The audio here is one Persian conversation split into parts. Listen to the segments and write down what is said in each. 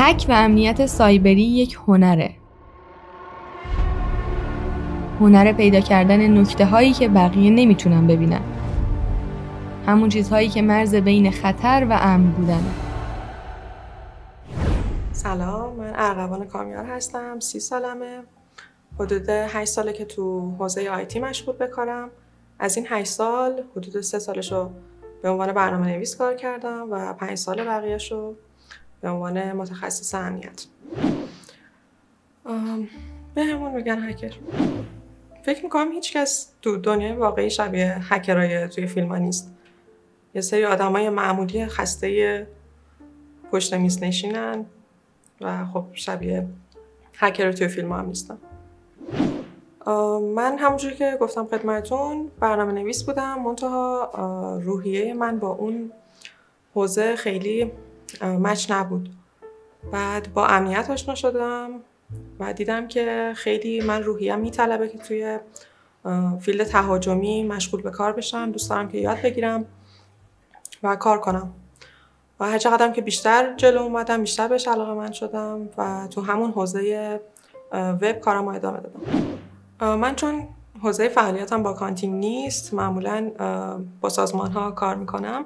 هک و امنیت سایبری یک هنره. هنر پیدا کردن نکته هایی که بقیه نمیتونن ببینن. همون چیزهایی که مرز بین خطر و امن بودنه. سلام، من ارغوان کامیار هستم. 30 سالمه. حدود 8 ساله که تو حوزه آیتی مشغول به کارم. از این 8 سال حدود 3 سالشو به عنوان برنامه‌نویس کار کردم و 5 سال بقیه‌شو به عنوان متخصص امنیت. بهمون میگن هکر. فکر میکنم هیچ کس تو دنیای واقعی شبیه هکرای توی فیلم ها نیست. یه سری آدمای معمولی خسته پشت میز نشینن و خب شبیه هکر توی فیلم ها هم نیستن. من همونجوری که گفتم خدمتون برنامه نویس بودم، منتها روحیه من با اون حوزه خیلی مچ نبود. بعد با امنیت آشنا شدم و دیدم که خیلی من روحیه‌ام میطلبه که توی فیلد تهاجمی مشغول به کار بشم. دوست دارم که یاد بگیرم و کار کنم و هر چقدرم که بیشتر جلو اومدم بیشتر بهش علاقه‌مند شدم و تو همون حوزه وب کارم رو ادامه دادم. من چون حوزه فعالیتم با کانتینگ نیست، معمولاً با سازمان‌ها کار میکنم،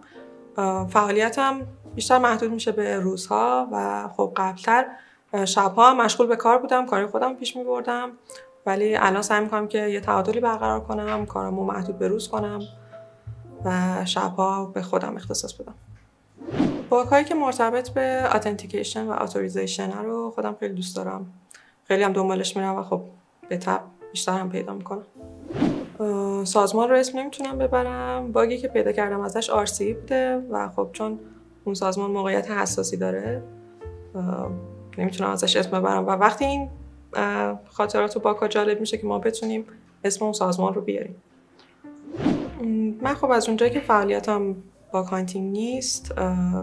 فعالیتم بیشتر محدود میشه به روزها و خب قبلتر شبها مشغول به کار بودم، کاری خودم پیش میبردم، ولی الان سعی میکنم که یه تعادلی برقرار کنم، کارمو محدود به روز کنم و شبها به خودم اختصاص بدم. باگ‌هایی که مرتبط به اتنتیکیشن و اتوریزیشن رو خودم خیلی دوست دارم، خیلی هم دنبالش میرم و خب به تبع بیشتر هم پیدا میکنم. سازمان رو اسم نمیتونم ببرم. باگی که پیدا کردم ازش RC بوده و خب چون اون سازمان موقعیت حساسی داره نمیتونم ازش اسم ببرم و وقتی این خاطرات و باگ‌ها جالب میشه که ما بتونیم اسم اون سازمان رو بیاریم. من خب از اونجایی که فعالیتم با کانتینگ نیست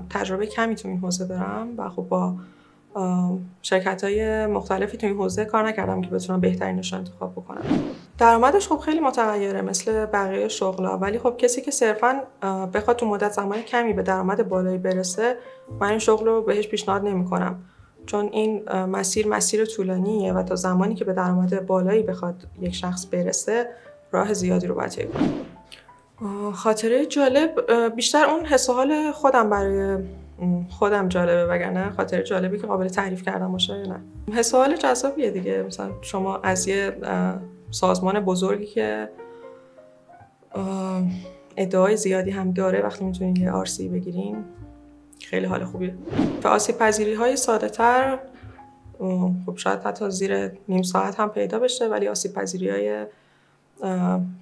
تجربه کمی تو این حوزه دارم و خب با شرکت‌های مختلفی تو این حوزه کار نکردم که بتونم بهترینش رو انتخاب بکنم. درآمدش خب خیلی متغیره مثل بقیه شغل‌ها، ولی خب کسی که صرفاً بخواد تو مدت زمان کمی به درآمد بالایی برسه، من این شغل رو بهش پیشنهاد نمی‌کنم، چون این مسیر طولانیه و تا زمانی که به درآمد بالایی بخواد یک شخص برسه راه زیادی رو باید طی کنه. خاطره جالب بیشتر اون حس و حال خودم برای خودم جالبه، وگرنه خاطره جالبی که قابل تعریف کردن باشه نه. حس و حال جذابیه دیگه. مثلا شما از یه سازمان بزرگی که ادعای زیادی هم داره وقتی میتونین یه RC بگیرین خیلی حال خوبیه. و آسیب پذیری های ساده تر خب شاید حتی زیر نیم ساعت هم پیدا بشه، ولی آسیب پذیری های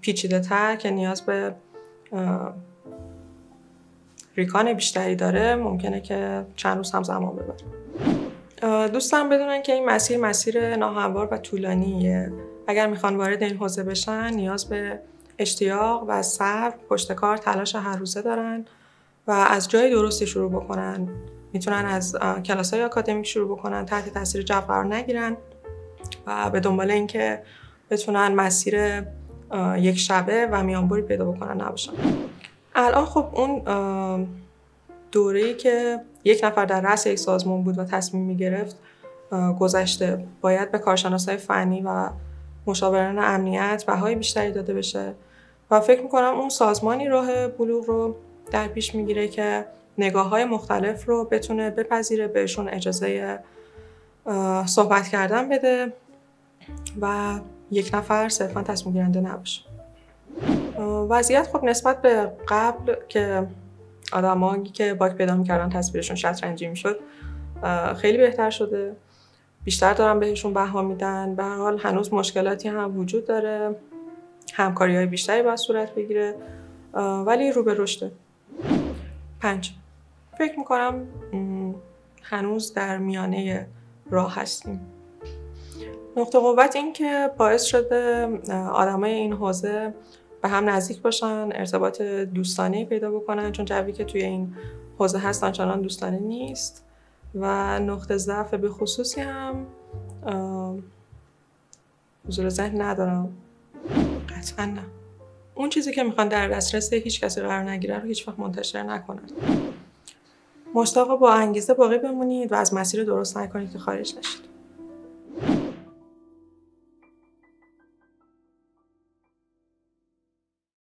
پیچیده تر که نیاز به ریکان بیشتری داره ممکنه که چند روز هم زمان ببره. دوستان بدونن که این مسیر ناهموار و طولانیه. اگر میخوان وارد این حوزه بشن نیاز به اشتیاق و صبر، پشتکار، تلاش هر روزه دارن و از جای درستی شروع بکنن. میتونن از کلاس‌های آکادمیک شروع بکنن، تحت تاثیر جو قرار نگیرن و به دنبال این که بتونن مسیر یک شبه و میانبری پیدا بکنن نباشن. الان خب اون دوره‌ای که یک نفر در رأس یک سازمان بود و تصمیم می‌گرفت گذشته. باید به کارشناسای فنی و مشاوران امنیت بهای بیشتری داده بشه و فکر می‌کنم اون سازمانی راه بلوغ رو در پیش می‌گیره که نگاه‌های مختلف رو بتونه بپذیره، بهشون اجازه صحبت کردن بده و یک نفر صرفاً تصمیم گیرنده نباشه. وضعیت خب نسبت به قبل که آدمایی که باگ پیدا می‌کردن تصویرشون شطرنجی می‌شد خیلی بهتر شده. بیشتر دارن بهشون بها میدن. به هر حال هنوز مشکلاتی هم وجود داره. همکاری‌های بیشتری باید صورت بگیره ولی رو به رشده. 5. فکر می‌کنم هنوز در میانه راه هستیم. نقطه قوت این که باعث شده آدمای این حوزه به هم نزدیک باشن، ارتباط دوستانه‌ای پیدا بکنن، چون جوی که توی این حوزه هست آنچنان دوستانه نیست و نقطه ضعف به خصوصی هم حضور ذهن ندارم. قطعا نه. اون چیزی که میخوان در دسترس هیچ کسی قرار نگیره رو هیچ وقت منتشر نکنن. مشتاق با انگیزه باقی بمونید و از مسیر درست نکنید که خارج نشید.